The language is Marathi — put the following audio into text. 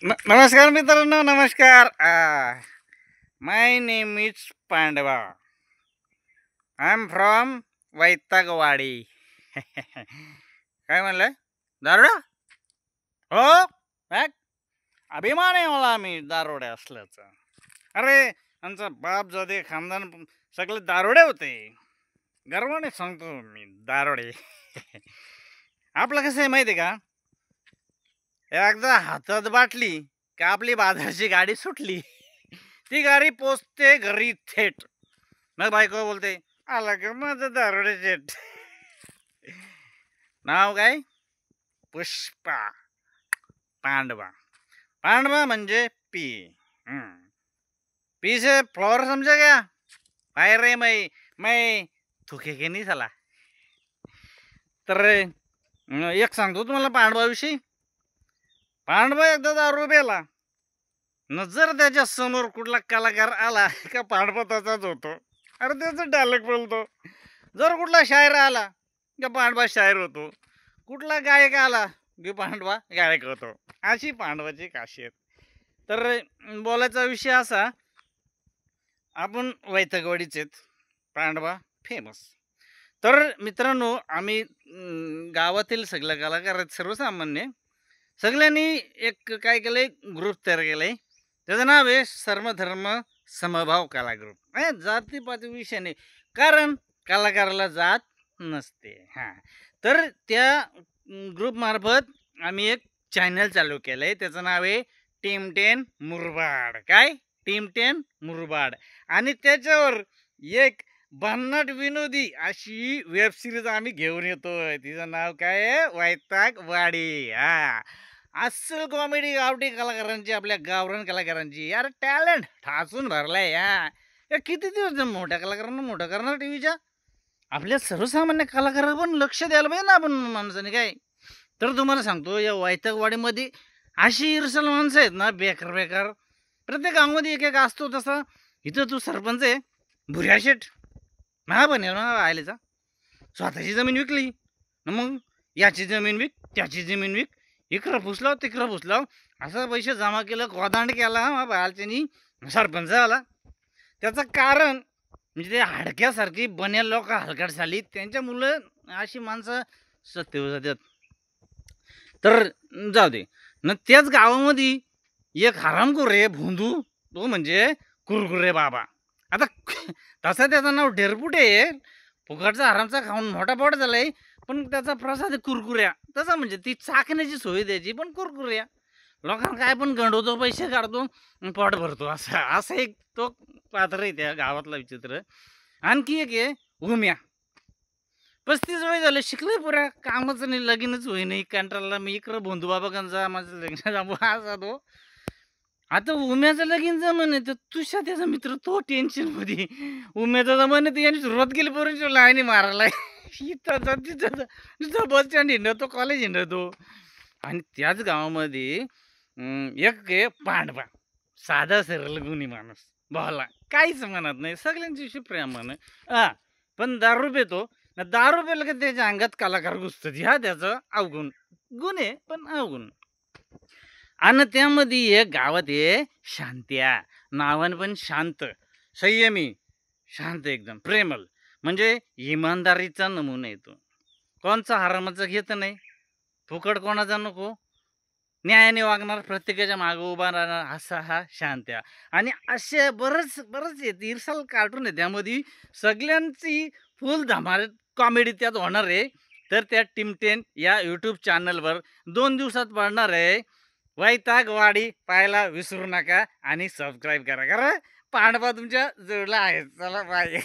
नमस्कार मित्रांनो, नमस्कार. My name is Pandava. I am from Vaitagwadi. काय म्हणलं? दारुडा? हो, मग अभिमान आहे मला मी दारुडे असल्याचा. अरे, आमचा बाप जाते खानदान सगळे दारुडे होते. गर्वाने सांगतो मी, दारुडे. आपलं कसं आहे माहिती आहे का? एकदा हातात बाटली का आपली बाजारची गाडी सुटली. ती गाडी पोचते घरी थेट. मग बायको बोलते, आला का माझं दारुडे थेट. नाव काय? पुष्पा. पांडवा. पांडवा म्हणजे पी. पी से फ्लोर समझा गया? काय रे मै थुके के नाही झाला. तर एक सांगतो तुम्हाला पांडवाविषयी. पांडवा एकदा दारू प्याला न जर त्याच्या समोर कुठला कलाकार आला का पांडवा तसाच होतो. अरे त्याचं डायलॉग बोलतो. जर कुठला शायर आला का पांडवा शायर होतो. कुठला गायक आला की पांडवा गायक होतो. अशी पांडवाची खासियत. तर बोलायचा विषय असा, आपण वैतागवाडीचेत. पांडवा फेमस. तर मित्रांनो, आम्ही गावातील सगळे कलाकार आहेत, सर्वसामान्य. सगळ्यांनी एक काय केलंय, ग्रुप तयार केलंय. त्याचं नाव आहे सर्वधर्म समभाव कला ग्रुप. जातीपाती विषय नाही, कारण कलाकाराला जात नसते. तर त्या ग्रुप मार्फत आम्ही एक चॅनल चालू केलंय. त्याचं नाव आहे टीम 10 मुरबाड. काय? टीम 10 मुरबाड. आणि त्याच्यावर एक भन्नाट विनोदी अशी वेब सिरीज आम्ही घेऊन येतोय. तिचं नाव काय आहे? वैतागवाडी. अस्सल कॉमेडी गावठी कलाकारांची, आपल्या गावरान कलाकारांची. यार टॅलेंट ठासून भरलाय. या किती दिवस मोठ्या कलाकारांना मोठं करणार टीव्हीच्या. आपल्या सर्वसामान्य कलाकारांना पण लक्ष द्यायला पाहिजे ना आपण माणसाने. काय तर तुम्हाला सांगतो, या वैतागवाडीमध्ये अशी इरसल माणसं आहेत ना, बेकार बेकार. प्रत्येक गावामध्ये एक एक असतो तसा. इथं तू सरपंच आहे भुऱ्या शेठ, बनेल आयलेचा. स्वतःची जमीन विकली, मग याची जमीन विक, त्याची जमीन विक, इकडं फुसलाव तिकडं फुसलाव, असं पैसे जमा केलं, कोदांड केला बालच्यानी, सरपंच आला. त्याचं कारण म्हणजे ते हाडक्यासारखी बनेल लोक हलकट झाली, त्यांच्या मुलं अशी माणसं सत्तेवर जातात. तर जाऊ दे न. त्याच गावामध्ये एक हरामखोर आहे भोंदू, तो म्हणजे कुरकुरे बाबा. आता तसं त्याचं नाव ढेरपुटे आहे. फुकटचा हरामचा खाऊन मोठा पोट झालाय, पण त्याचा प्रसाद आहे कुरकुऱ्या. तसं म्हणजे ती चाकण्याची सोय द्यायची, पण कुरकुऱ्या. लोकांना काय पण गंडवतो, पैसे काढतो, पोट भरतो. असं एक तो पात्र आहे त्या गावातला विचित्र. आणखी एक आहे उम्या. 35 वय झालं, शिकलोय पुऱ्या, कामच नाही, लगीनच होई नाही. कंटाळला मी, इकडं भोंदू बाबा गंजा माझं लग्न असा तो. आता उम्याचं लगीन जमन आहे, तर तुझ्या त्याचा मित्र तो टेन्शन मध्ये. उम्याचा जमन आहे, यांनी सुरुवात केली पोरींची लाईनी मारायला. तिथं बस स्टँड हिंडतो, कॉलेज हिंडतो. आणि त्याच गावामध्ये एक आहे पांडवा, साधा सरळ गुणी माणूस, भाला काहीच म्हणत नाही, सगळ्यांची प्रेमानं. पण दारू पितो. दारू पिलं की त्याच्या अंगात कलाकार घुसतात. त्याचं अवगुण गुण आहे, पण अवगुण. आणि त्यामध्ये एक गावात आहे शांत्या, नावानं पण शांत, संयमी, शांत, एकदम प्रेमल, म्हणजे इमानदारीचा नमुना येतो. कोणचा हरामाचं घेत नाही, फुकट कोणाचा नको, न्यायाने वागणार, प्रत्येकाच्या मागं उभा राहणार, असा हा शांत्या. आणि असे बरंच येते इरसाल कार्टून आहे त्यामध्ये. सगळ्यांची फुल धमाल कॉमेडी त्यात होणार आहे. तर त्या टीम 10 या यूट्यूब चॅनलवर 2 दिवसात पडणार आहे. वैतागवाडी पाहायला विसरू नका आणि सबस्क्राईब करा. पांडवा तुमच्या जोडला आहे. चला बाय.